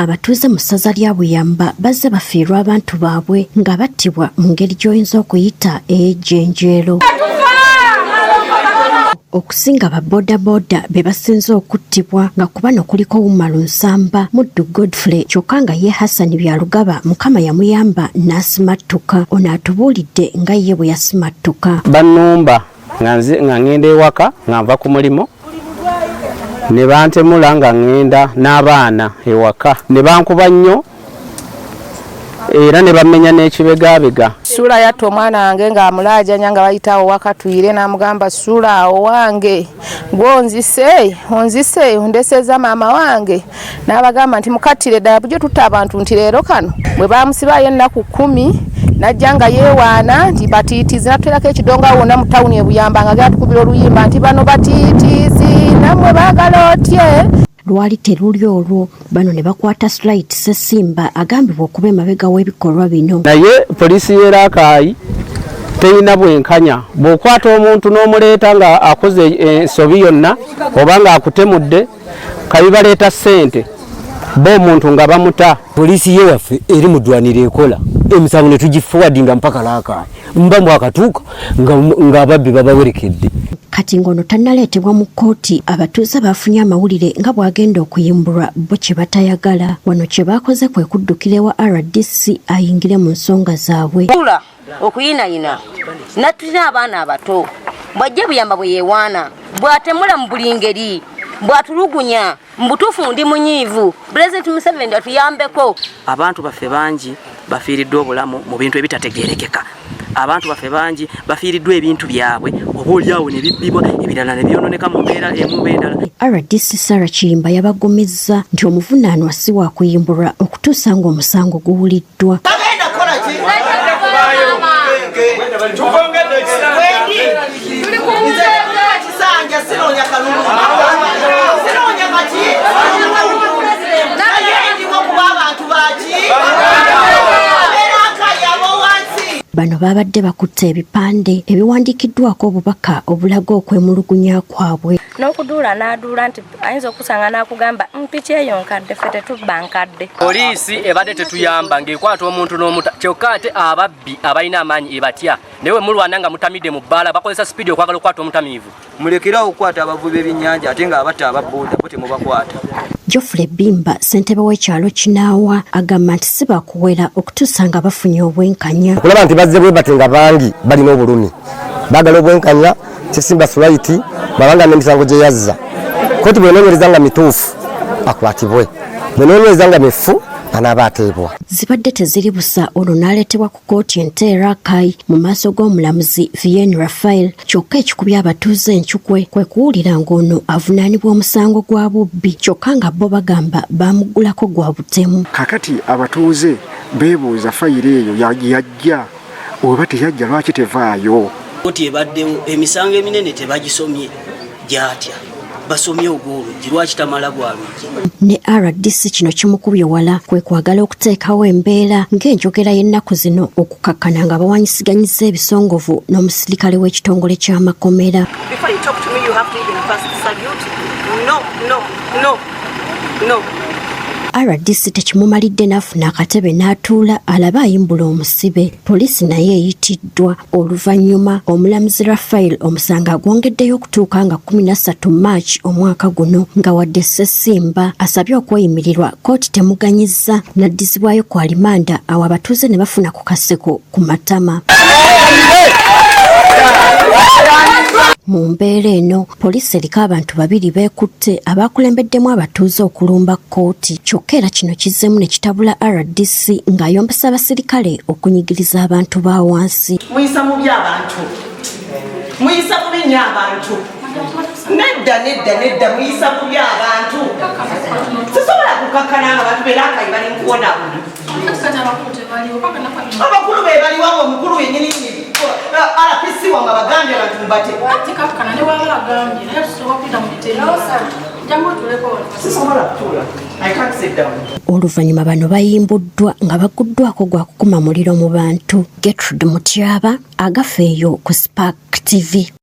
abatuuze mu ssaza lya Buyamba bazze bafiirwa abantu baabwe nga battibwa mu ngeri gy'oyinza okuyita ey'ejjenjeero. Okusinga ba bodaboda be basinze okuttibwa nga ku bano kuliko Umaru Nsamba, Muddu Godfrey, kyokka nga ye Hassan Byalugaba Mukama yamuyamba n'asimattuka. Ono atubuulidde nga ye bwe yasimattuka. Bannumba nga ngenda ewaka nga nva ku mulimu ne bantemula nga ngenda n'abaana ewaka ne bankuba nnyo era ne bamenya n'ekibegabega. Sula yatta omwana wange ng'amulaajanya nga bayitawo wakatwire n'amugamba Sula owange gw'onzise ondeseza maama wange n'abagamba nti mukattire ddala bujjo tutta abantu nti leero kano bwe baamusibaayo ennaku 10 najja nga yeewaana nti batiitizi natwerako ekidongo wonna mu tawuni e Buyamba nga gatukubira oluyimba nti bano batiitizi nammwe baagala otye. Lwali teruli olwo bano ne bakwata Straight Ssesimba agambibwa okuba emabega w'ebikolwa bino. Naye poliisi y'Erakai terina bwenkanya bw'okwata omuntu n'omuleeta nga akoze ensobi yonna oba nga akutemudde kabibaleeta ssente bo omuntu nga bamuta. Poliisi ye waffe eri mu ddwaniro ekola emisango ne tugifuwadinga mpaka Rakai mba mwakatuuka nga ababbi babawerekedde. Kati ngono tannaleetebwa mu kkooti abatuuze bafunye amawulire nga bw'agenda okuyimbulwa bo kye batayagala. Wano kye baakoze kwe kuddukira ewa RDC ayingire mu nsonga zaabwe. Okuyinayina natulina abaana abato bw'ajja Buyamba bwe yeewaana bw'atemula mu buli ngeri bw'atulugunya mbutuufu ndi munyiivu President Museveni atuyambeko. Abantu baffe bangi bafiiriddwa obulamu mu bintu ebitategeerekeka. Abantu baffe bangi bafiiriddwa ebintu byabwe oba oliawo ne bibbibwa ebirala ne byononeka mu mbeera emu b'endala. RDC Sarah Kiyimba yabagumizza nti omuvunaanwa si wa kuyimbulwa okutuusa ng'omusango guwuliddwa. Bano babadde bakutte ebipande ebiwandiikiddwako obubaka obulaga okwemulugunya kwabwe. N'okuduula n'aduula nti ayinza okusanga n'akugamba mpiki eyo nkadde ffe tetubba nkadde. Poliisi ebadde tetuyamba ng'ekwata omuntu n'omuta kyokka ate ababbi abalina amaanyi ebatya naye mulwana nga mutamidde mu bbaala bakozesa sipiidi okwagala okukwata omutamiivu. Mulekerawo okukwata abavubi b'ebyennyanja ate nga abatta ababooda bo temubakwata. Geoffrey Bimba ssentebe w'ekyalo Kinaawa agamba nti si bakuwera okutuusa nga bafunye obwenkanya. Okulaba nti bazze bwe bati nga bangi balina obulumi baagala obwenkanya Ssesimba Straight babanga n'emisango gye yazza kkooti bw'enoonyereza nga mituufu akwatibwe bw'enoonyereza nga mifu anaaba ateebwa. Zibadde teziri busa olwo n'aleetebwa ku kkooti ente Rakai mu maaso g'omulamuzi Vienne Raphael kyokka ekikubya abatuuze enkyukwe kwe kuwulira ng'ono avunaanibwa omusango gwa bubbi kyokka nga bo bagamba baamuggulako gwa butemu. Kakati abatuuze beebuuza fayiro eyo yajja oba teyajja lwaki tevaayo. Kkooti ebaddewo emisango eminene tebagisomye gyatya basomye ogw'oluggi lwaki tamala bwa luggi. Ne RDC kino kimukubye wala kwe kwagala okuteekawo embeera ng'enjogera y'ennaku zino okukakkana nga bawanyisiganyiza ebisongovu n'omusirikale w'ekitongole ky'amakomera. RDC tekimumalidde n'afuna akatebe n'atuula alabe ayimbula omusibe. Poliisi naye eyitiddwa. Oluvannyuma omulamuzi Raphael omusango agwongeddeyo okutuuka nga 13 March omwaka guno nga wadde Ssesimba asabye okweyimirirwa kkooti temuganyizza n'addizibwayo ku alimanda awo abatuuze ne bafuna ku kaseko ku matama. Mu mbeera eno poliisi eriko abantu 2 beekutte abaakulembeddemu abatuuze okulumba kkooti kyokka era kino kizzemu ne kitabula RDC ng'ayombesa abasirikale okunyigiriza abantu ba wansi. Muyisa mu by'abantu muyisa mu binnya abantu nedda muyisa mu by'abantu sisobola kukakkana nga abantu Berakai bali nkuwona abakulu be baliwo omukulu wenyini RPC wanga bagambye abantu mbate kakkana ne waba bagambye naye tusobola kwita mu bitendo jangu tuleko sisobola kutula. I can't sit down. Oluvannyuma bano bayimbuddwa nga baguddwako gwa kukuma muliro mu bantu. Gertrude Mutyaba agafeeyo ku Spark TV.